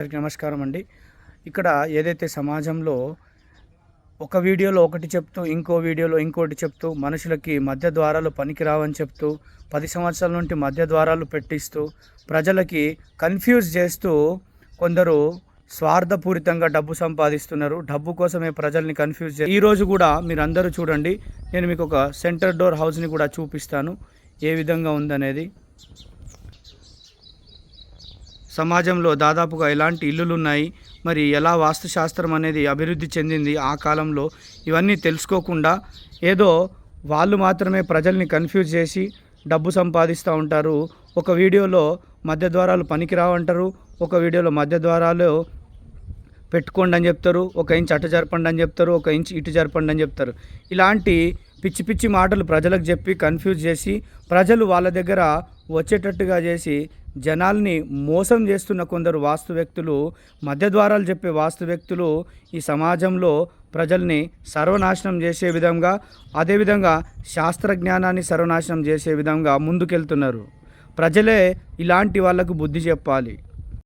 అందరికీ నమస్కారం అండి. ఇక్కడ ఏదైతే సమాజంలో ఒక వీడియోలో ఒకటి చెప్తూ, ఇంకో వీడియోలో ఇంకోటి చెప్తూ, మనుషులకి మధ్య ద్వారాలు పనికిరావని చెప్తూ, 10 సంవత్సరాల నుండి మధ్య ద్వారాలు పెట్టిస్తూ, ప్రజలకి కన్ఫ్యూజ్ చేస్తూ కొందరు స్వార్థపూరితంగా డబ్బు సంపాదిస్తున్నారు. డబ్బు కోసమే ప్రజల్ని కన్ఫ్యూజ్ ఈరోజు కూడా మీరందరూ చూడండి, నేను మీకు ఒక సెంటర్ డోర్ హౌస్ని కూడా చూపిస్తాను ఏ విధంగా ఉందనేది. సమాజంలో దాదాపుగా ఎలాంటి ఇల్లులు ఉన్నాయి, మరి ఎలా వాస్తుశాస్త్రం అనేది అభివృద్ధి చెందింది ఆ కాలంలో, ఇవన్నీ తెలుసుకోకుండా ఏదో వాళ్ళు మాత్రమే ప్రజల్ని కన్ఫ్యూజ్ చేసి డబ్బు సంపాదిస్తూ ఉంటారు. ఒక వీడియోలో మధ్య ద్వారాలు పనికిరావంటారు, ఒక వీడియోలో మధ్య ద్వారాలు పెట్టుకోండి అని చెప్తారు, 1 ఇంచ్ అటు జరపండి అని చెప్తారు, 1 ఇంచ్ ఇటు జరపండి అని చెప్తారు. ఇలాంటి పిచ్చి పిచ్చి మాటలు ప్రజలకు చెప్పి కన్ఫ్యూజ్ చేసి ప్రజలు వాళ్ళ దగ్గర వచ్చేటట్టుగా చేసి జనాల్ని మోసం చేస్తున్న కొందరు వాస్తు వ్యక్తులు, మధ్య ద్వారాలు చెప్పే వాస్తు వ్యక్తులు ఈ సమాజంలో ప్రజల్ని సర్వనాశనం చేసే విధంగా, అదేవిధంగా శాస్త్రజ్ఞానాన్ని సర్వనాశనం చేసే విధంగా ముందుకెళ్తున్నారు. ప్రజలే ఇలాంటి వాళ్ళకు బుద్ధి చెప్పాలి.